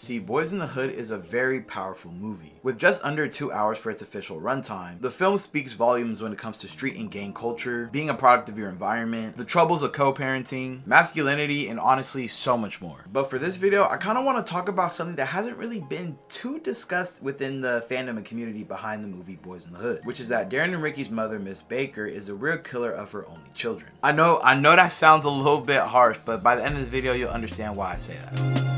See, Boys in the Hood is a very powerful movie. With just under 2 hours for its official runtime, the film speaks volumes when it comes to street and gang culture, being a product of your environment, the troubles of co-parenting, masculinity, and honestly so much more. But for this video, I kind of want to talk about something that hasn't really been too discussed within the fandom and community behind the movie Boys in the Hood, which is that Darren and Ricky's mother, Miss Baker, is a real killer of her only children. I know that sounds a little bit harsh, but by the end of the video, you'll understand why I say that.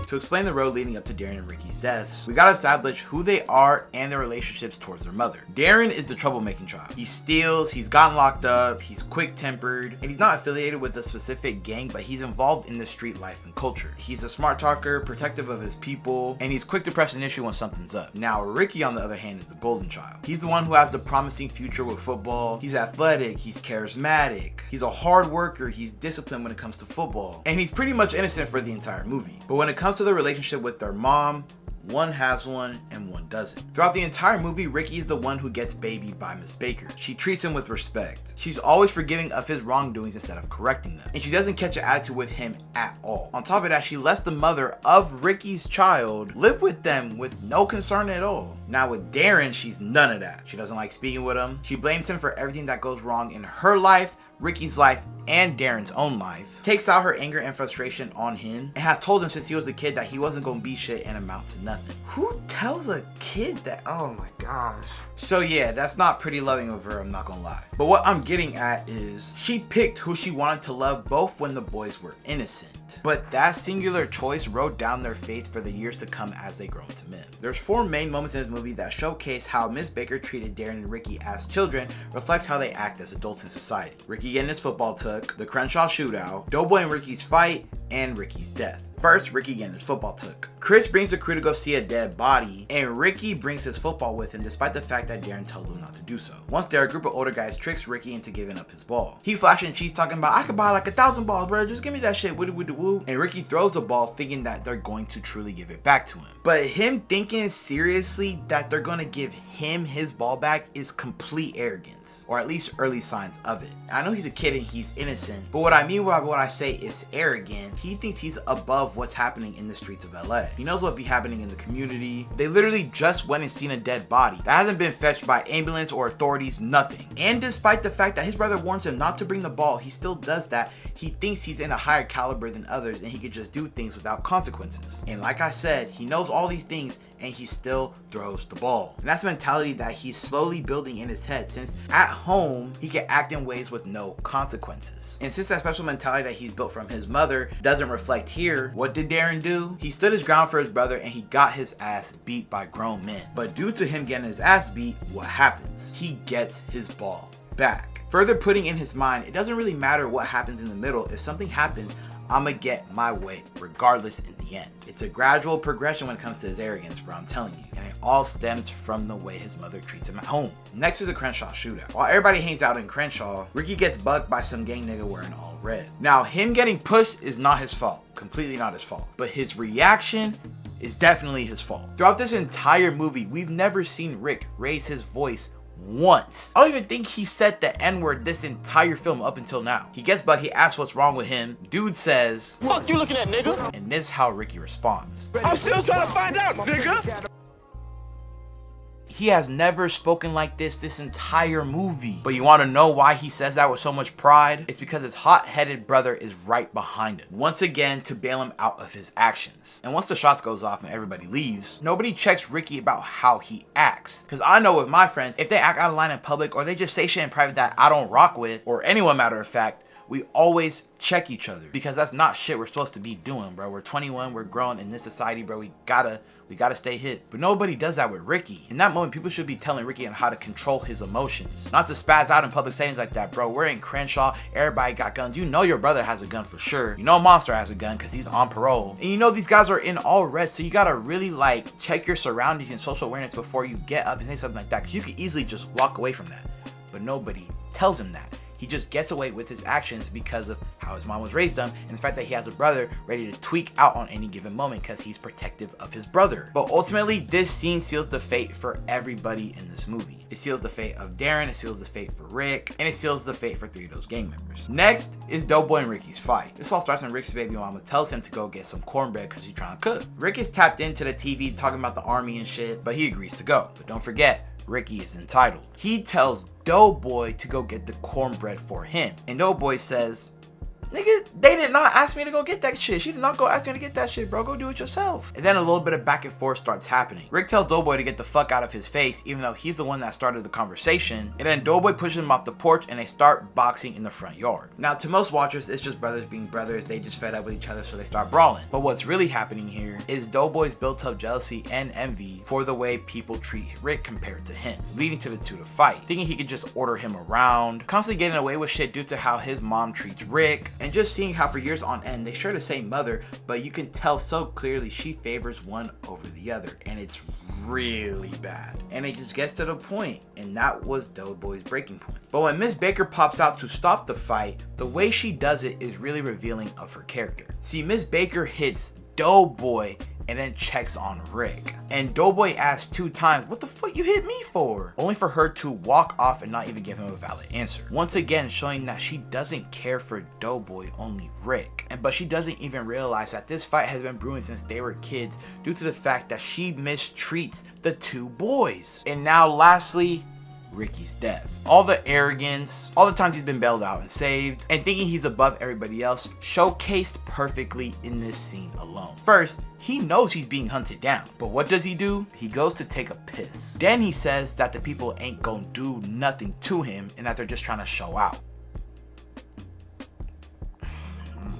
To explain the road leading up to Darren and Ricky's deaths, we gotta establish who they are and their relationships towards their mother. Darren is the troublemaking child. He steals, he's gotten locked up, he's quick-tempered, and he's not affiliated with a specific gang, but he's involved in the street life and culture. He's a smart talker, protective of his people, and he's quick to press an issue when something's up. Now, Ricky, on the other hand, is the golden child. He's the one who has the promising future with football. He's athletic, he's charismatic, he's a hard worker, he's disciplined when it comes to football, and he's pretty much innocent for the entire movie. But when it comes to the relationship with their mom, one has one and one doesn't. Throughout the entire movie, Ricky is the one who gets babied by Miss Baker. She treats him with respect. She's always forgiving of his wrongdoings instead of correcting them. And she doesn't catch an attitude with him at all. On top of that, she lets the mother of Ricky's child live with them with no concern at all. Now with Darren, she's none of that. She doesn't like speaking with him. She blames him for everything that goes wrong in her life, Ricky's life, and Darren's own life, takes out her anger and frustration on him, and has told him since he was a kid that he wasn't gonna be shit and amount to nothing. Who tells a kid that? Oh my gosh. So yeah, that's not pretty loving of her, I'm not gonna lie. But what I'm getting at is, she picked who she wanted to love both when the boys were innocent. But that singular choice wrote down their fate for the years to come as they grow into men. There's 4 main moments in this movie that showcase how Miss Baker treated Darren and Ricky as children reflects how they act as adults in society. Ricky getting his football took, the Crenshaw shootout, Doughboy and Ricky's fight, and Ricky's death. First, Ricky getting his football took. Chris brings the crew to go see a dead body, and Ricky brings his football with him despite the fact that Darren tells him not to do so. Once there, a group of older guys tricks Ricky into giving up his ball. He flashing cheeks talking about, I could buy like 1,000 balls, bro, just give me that shit, woo. And Ricky throws the ball thinking that they're going to truly give it back to him. But him thinking seriously that they're gonna give him his ball back is complete arrogance, or at least early signs of it. I know he's a kid and he's innocent, but what I mean by what I say is arrogant. He thinks he's above what's happening in the streets of LA. He knows what be happening in the community. They literally just went and seen a dead body that hasn't been fetched by ambulance or authorities, nothing. And despite the fact that his brother warns him not to bring the ball, he still does that. He thinks he's in a higher caliber than others and he could just do things without consequences. And like I said, he knows all these things and he still throws the ball. And that's a mentality that he's slowly building in his head, since at home, he can act in ways with no consequences. And since that special mentality that he's built from his mother doesn't reflect here, what did Darren do? He stood his ground for his brother and he got his ass beat by grown men. But due to him getting his ass beat, what happens? He gets his ball back. Further putting in his mind, it doesn't really matter what happens in the middle. If something happens, I'ma get my way regardless in the end. It's a gradual progression when it comes to his arrogance, bro, I'm telling you. And it all stems from the way his mother treats him at home. Next is the Crenshaw shootout. While everybody hangs out in Crenshaw, Ricky gets bugged by some gang nigga wearing all red. Now, him getting pushed is not his fault. Completely not his fault. But his reaction is definitely his fault. Throughout this entire movie, we've never seen Rick raise his voice once. I don't even think he said the N-word this entire film up until now. He gets bugged, he asks what's wrong with him. Dude says, "Fuck you looking at, nigga?" And this is how Ricky responds. "I'm still trying to find out, nigga." He has never spoken like this entire movie. But you want to know why he says that with so much pride? It's because his hot-headed brother is right behind him, once again to bail him out of his actions. And once the shots goes off and everybody leaves, nobody checks Ricky about how he acts. Because I know with my friends, if they act out of line in public or they just say shit in private that I don't rock with, or anyone matter of fact, we always check each other, because that's not shit we're supposed to be doing, bro. We're 21, we're grown in this society, bro. We gotta stay hit. But nobody does that with Ricky. In that moment, people should be telling Ricky on how to control his emotions, not to spaz out in public settings like that, bro. We're in Crenshaw, everybody got guns. You know your brother has a gun for sure. You know Monster has a gun because he's on parole. And you know these guys are in all red, so you gotta really like check your surroundings and social awareness before you get up and say something like that, because you could easily just walk away from that. But nobody tells him that. He just gets away with his actions because of how his mom was raised him and the fact that he has a brother ready to tweak out on any given moment because he's protective of his brother. But ultimately, this scene seals the fate for everybody in this movie. It seals the fate of Darren, it seals the fate for Rick, and it seals the fate for 3 of those gang members. Next is Doughboy and Ricky's fight. This all starts when Rick's baby mama tells him to go get some cornbread because he's trying to cook. Rick is tapped into the TV talking about the army and shit, but he agrees to go. But don't forget, Ricky is entitled. He tells Doughboy to go get the cornbread for him, and Doughboy says, nigga, they did not ask me to go get that shit. She did not go ask me to get that shit, bro. Go do it yourself. And then a little bit of back and forth starts happening. Rick tells Doughboy to get the fuck out of his face, even though he's the one that started the conversation. And then Doughboy pushes him off the porch and they start boxing in the front yard. Now, to most watchers, it's just brothers being brothers. They just fed up with each other, so they start brawling. But what's really happening here is Doughboy's built up jealousy and envy for the way people treat Rick compared to him, leading to the two to fight, thinking he could just order him around, constantly getting away with shit due to how his mom treats Rick, and just seeing how for years on end they share the same mother, but you can tell so clearly she favors one over the other, and it's really bad. And it just gets to the point, and that was Doughboy's breaking point. But when Miss Baker pops out to stop the fight, the way she does it is really revealing of her character. See, Miss Baker hits Doughboy and then checks on Rick. And Doughboy asks 2 times, what the fuck you hit me for? Only for her to walk off and not even give him a valid answer. Once again, showing that she doesn't care for Doughboy, only Rick. But she doesn't even realize that this fight has been brewing since they were kids due to the fact that she mistreats the 2 boys. And now lastly, Ricky's death. All the arrogance, all the times he's been bailed out and saved, and thinking he's above everybody else, showcased perfectly in this scene alone. First, he knows he's being hunted down, but what does he do? He goes to take a piss. Then he says that the people ain't gonna do nothing to him and that they're just trying to show out. Oh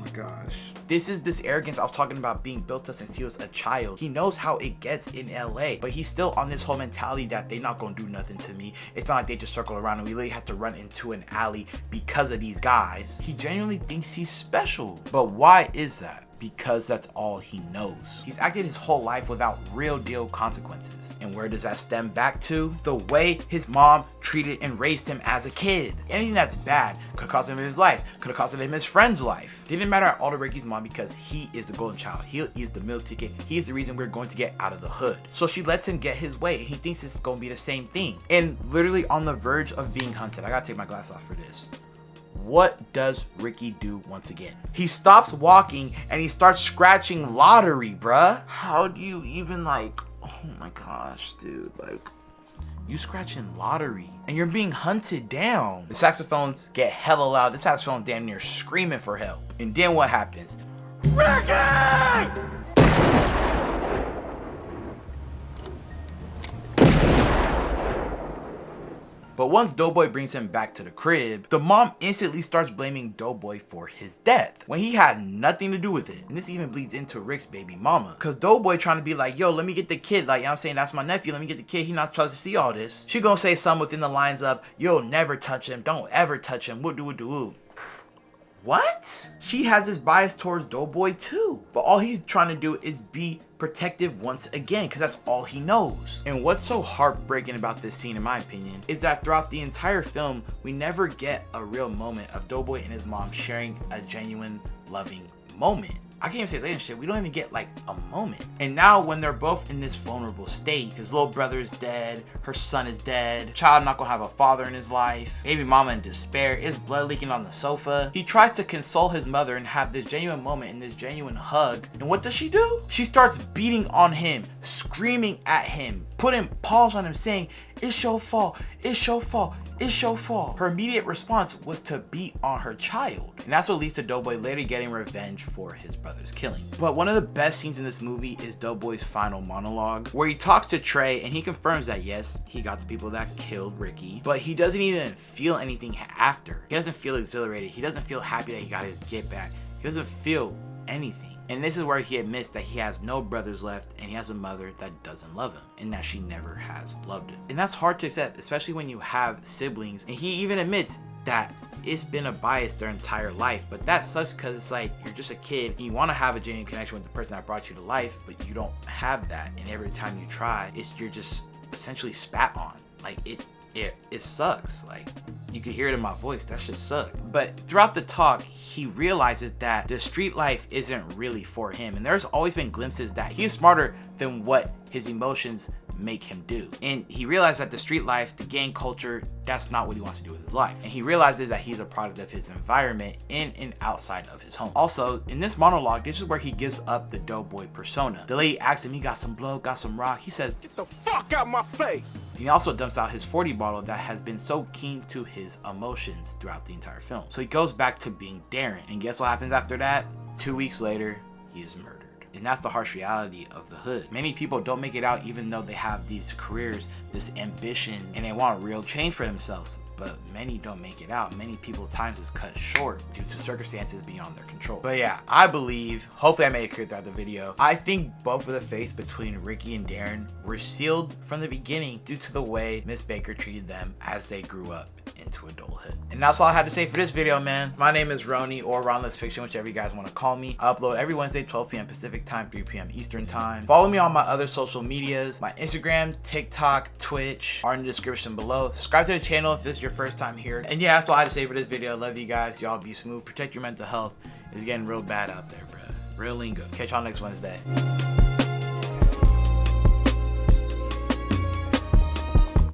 my gosh. This is this arrogance I was talking about being built up since he was a child. He knows how it gets in LA, but he's still on this whole mentality that they not gonna do nothing to me. It's not like they just circle around and we really have to run into an alley because of these guys. He genuinely thinks he's special. But why is that? Because that's all he knows. He's acted his whole life without real deal consequences. And where does that stem back to? The way his mom treated and raised him as a kid. Anything that's bad could have cost him his life, could have cost him his friend's life. Didn't matter at all to Ricky's mom because he is the golden child. He is the meal ticket. He is the reason we're going to get out of the hood. So she lets him get his way and he thinks it's going to be the same thing. And literally on the verge of being hunted. I gotta take my glass off for this. What does Ricky do once again? He stops walking and he starts scratching lottery, bruh. How do you even oh my gosh, dude, you scratching lottery and you're being hunted down. The saxophones get hella loud. The saxophone damn near screaming for help. And then what happens? Ricky! But once Doughboy brings him back to the crib, the mom instantly starts blaming Doughboy for his death when he had nothing to do with it. And this even bleeds into Rick's baby mama. Cause Doughboy trying to be like, yo, let me get the kid. Like, you know what I'm saying? That's my nephew. Let me get the kid. He not supposed to see all this. She gonna say something within the lines of, you'll never touch him. Don't ever touch him. What? She has this bias towards Doughboy too. But all he's trying to do is be protective once again because that's all he knows. And what's so heartbreaking about this scene in my opinion is that throughout the entire film we never get a real moment of Doughboy and his mom sharing a genuine loving moment. I can't even say relationship. We don't even get a moment. And now when they're both in this vulnerable state, his little brother is dead, her son is dead, child not gonna have a father in his life, baby mama in despair, is blood leaking on the sofa. He tries to console his mother and have this genuine moment and this genuine hug. And what does she do? She starts beating on him, screaming at him, putting paws on him saying, it's your fault, it's your fault, it's your fault. Her immediate response was to beat on her child. And that's what leads to Doughboy later getting revenge for his brother's killing. But one of the best scenes in this movie is Doughboy's final monologue, where he talks to Trey and he confirms that yes, he got the people that killed Ricky, but he doesn't even feel anything after. He doesn't feel exhilarated. He doesn't feel happy that he got his get back. He doesn't feel anything. And this is where he admits that he has no brothers left and he has a mother that doesn't love him and that she never has loved him. And that's hard to accept, especially when you have siblings. And he even admits that it's been a bias their entire life, but that sucks because it's like you're just a kid and you want to have a genuine connection with the person that brought you to life, but you don't have that. And every time you try, you're just essentially spat on. it sucks. Like, you could hear it in my voice. That shit sucked. But throughout the talk, he realizes that the street life isn't really for him. And there's always been glimpses that he is smarter than what his emotions make him do. And he realized that the street life, the gang culture, that's not what he wants to do with his life. And he realizes that he's a product of his environment in and outside of his home. Also, in this monologue, this is where he gives up the doughboy persona. The lady asks him, "You got some blow, got some rock?" He says, "Get the fuck out my face." He also dumps out his 40 bottle that has been so keen to his emotions throughout the entire film. So he goes back to being Darren. And guess what happens after that? 2 weeks later, he is murdered. And that's the harsh reality of the hood. Many people don't make it out even though they have these careers, this ambition, and they want real change for themselves. But many don't make it out. Many people's times is cut short due to circumstances beyond their control. But yeah, I believe, hopefully I made it clear throughout the video, I think both of the fates between Ricky and Darren were sealed from the beginning due to the way Miss Baker treated them as they grew up into adulthood. And that's all I had to say for this video, man. My name is Roni, or Ronless Fiction, whichever you guys want to call me. I upload every Wednesday, 12 p.m. Pacific time, 3 p.m. Eastern time. Follow me on my other social medias. My Instagram, TikTok, Twitch are in the description below. Subscribe to the channel if this is your first time here. And yeah, that's all I had to say for this video. Love you guys. Y'all be smooth. Protect your mental health. It's getting real bad out there, bro. Real lingo. Catch y'all next Wednesday.